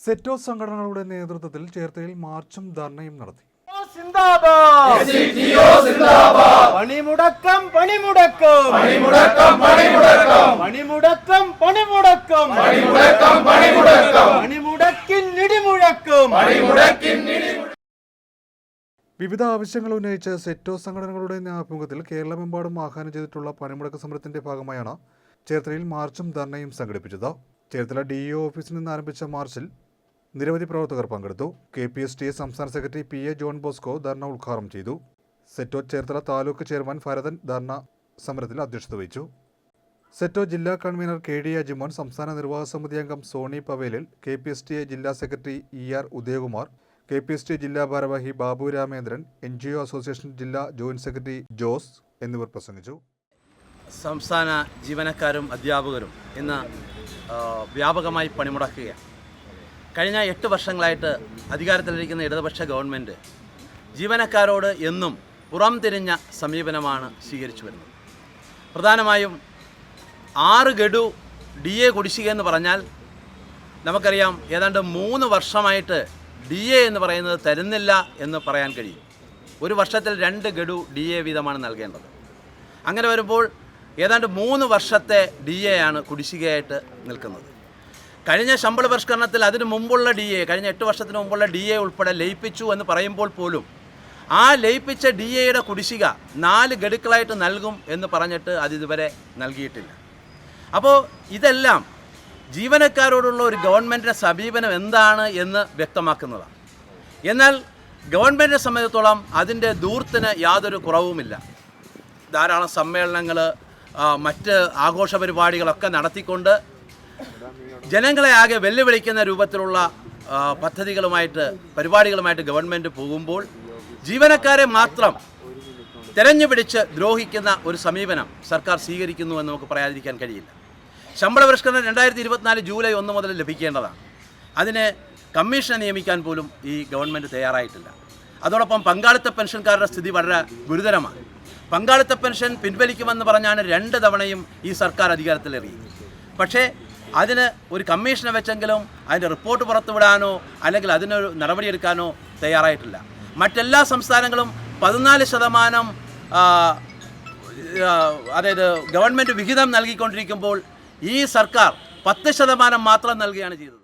സെറ്റോ സംഘടനകളുടെ നേതൃത്വത്തിൽ ചേർത്തലയിൽ മാർച്ചും ധർണയും നടത്തി. പണിമുടക്കം പണിമുടക്കം പണിമുടക്കം പണിമുടക്കം പണിമുടക്കം പണിമുടക്കം പണിമുടക്കം പണിമുടക്കം പണിമുടക്കിൻ ഇടിമുഴക്കം പണിമുടക്കിൻ ഇടിമുഴക്കം. വിവിധ ആവശ്യങ്ങൾ ഉന്നയിച്ച് സെറ്റോ സംഘടനകളുടെ ആഭിമുഖ്യത്തിൽ കേരളമെമ്പാടും ആഹ്വാനം ചെയ്തിട്ടുള്ള പണിമുടക്ക് സമരത്തിന്റെ ഭാഗമായാണ് ചേർത്തലയിൽ മാർച്ചും ധർണയും സംഘടിപ്പിച്ചത്. ചേർത്തല DEO ഓഫീസിൽ നിന്ന് ആരംഭിച്ച മാർച്ചിൽ നിരവധി പ്രവർത്തകർ പങ്കെടുത്തു. KPSTA സംസ്ഥാന സെക്രട്ടറി PA ജോൺ ബോസ്കോ ധർണ ഉദ്ഘാടനം ചെയ്തു. സെറ്റോ ചേർത്തല താലൂക്ക് ചെയർമാൻ ഭരതൻ ധർണ സമരത്തിൽ അധ്യക്ഷത വഹിച്ചു. സെറ്റോ ജില്ലാ കൺവീനർ KD അജിമോൻ, സംസ്ഥാന നിർവാഹക സമിതി അംഗം സോണി പവേലിൽ, KPSTA ജില്ലാ സെക്രട്ടറി ER ഉദയകുമാർ, KPSTA ജില്ലാ ഭാരവാഹി ബാബു രാമേന്ദ്രൻ, NGO അസോസിയേഷൻ ജില്ലാ ജോയിന്റ് സെക്രട്ടറി ജോസ് എന്നിവർ പ്രസംഗിച്ചു. സംസ്ഥാന ജീവനക്കാരും അധ്യാപകരും ഇന്ന് വ്യാപകമായി പണിമുടക്കുകയാണ്. കഴിഞ്ഞ 8 വർഷങ്ങളായിട്ട് അധികാരത്തിലിരിക്കുന്ന ഇടതുപക്ഷ ഗവൺമെൻറ് ജീവനക്കാരോട് എന്നും പുറംതിരിഞ്ഞ സമീപനമാണ് സ്വീകരിച്ചു വരുന്നത്. പ്രധാനമായും 6 ഗഡു DA കുടിശ്ശിക എന്ന് പറഞ്ഞാൽ നമുക്കറിയാം, ഏതാണ്ട് 3 വർഷമായിട്ട് DA എന്ന് പറയുന്നത് തരുന്നില്ല എന്ന് പറയാൻ കഴിയും. ഒരു വർഷത്തിൽ 2 ഗഡു DA വീതമാണ് നൽകേണ്ടത്. അങ്ങനെ വരുമ്പോൾ ഏതാണ്ട് 3 വർഷത്തെ DA ആണ് കുടിശ്ശികയായിട്ട് നിൽക്കുന്നത്. കഴിഞ്ഞ ശമ്പള പരിഷ്കരണത്തിൽ അതിന് മുമ്പുള്ള DA, കഴിഞ്ഞ 8 വർഷത്തിന് മുമ്പുള്ള DA ഉൾപ്പെടെ ലയിപ്പിച്ചു എന്ന് പറയുമ്പോൾ പോലും ആ ലയിപ്പിച്ച DAയുടെ കുടിശ്ശിക 4 ഗഡുക്കളായിട്ട് നൽകും എന്ന് പറഞ്ഞിട്ട് അതിതുവരെ നൽകിയിട്ടില്ല. അപ്പോൾ ഇതെല്ലാം ജീവനക്കാരോടുള്ള ഒരു ഗവൺമെൻറ്റിൻ്റെ സമീപനം എന്താണ് എന്ന് വ്യക്തമാക്കുന്നതാണ്. എന്നാൽ ഗവൺമെൻറ്റിനെ സംബന്ധിച്ചിടത്തോളം അതിൻ്റെ ധൂർത്തിന് യാതൊരു കുറവുമില്ല. ധാരാളം സമ്മേളനങ്ങൾ, മറ്റ് ആഘോഷ പരിപാടികളൊക്കെ നടത്തിക്കൊണ്ട് ജനങ്ങളെ ആകെ വെല്ലുവിളിക്കുന്ന രൂപത്തിലുള്ള പരിപാടികളുമായിട്ട് ഗവൺമെൻറ് പോകുമ്പോൾ ജീവനക്കാരെ മാത്രം തെരഞ്ഞു പിടിച്ച് ദ്രോഹിക്കുന്ന ഒരു സമീപനം സർക്കാർ സ്വീകരിക്കുന്നു എന്ന് നമുക്ക് പറയാതിരിക്കാൻ കഴിയില്ല. ശമ്പള പരിഷ്കരണം 2024 ജൂലൈ 1 മുതൽ ലഭിക്കേണ്ടതാണ്. അതിന് കമ്മീഷനെ നിയമിക്കാൻ പോലും ഈ ഗവൺമെൻറ് തയ്യാറായിട്ടില്ല. അതോടൊപ്പം പങ്കാളിത്ത പെൻഷൻകാരുടെ സ്ഥിതി വളരെ ഗുരുതരമാണ്. പങ്കാളിത്ത പെൻഷൻ പിൻവലിക്കുമെന്ന് പറഞ്ഞാണ് 2 തവണയും ഈ സർക്കാർ അധികാരത്തിലേറി. പക്ഷേ അതിന് ഒരു കമ്മീഷനെ വെച്ചെങ്കിലും അതിൻ്റെ റിപ്പോർട്ട് പുറത്തുവിടാനോ അല്ലെങ്കിൽ അതിനൊരു നടപടിയെടുക്കാനോ തയ്യാറായിട്ടില്ല. മറ്റെല്ലാ സംസ്ഥാനങ്ങളും 14% അതായത് ഗവൺമെൻറ് വിഹിതം നൽകിക്കൊണ്ടിരിക്കുമ്പോൾ ഈ സർക്കാർ 10% മാത്രം നൽകുകയാണ് ചെയ്തത്.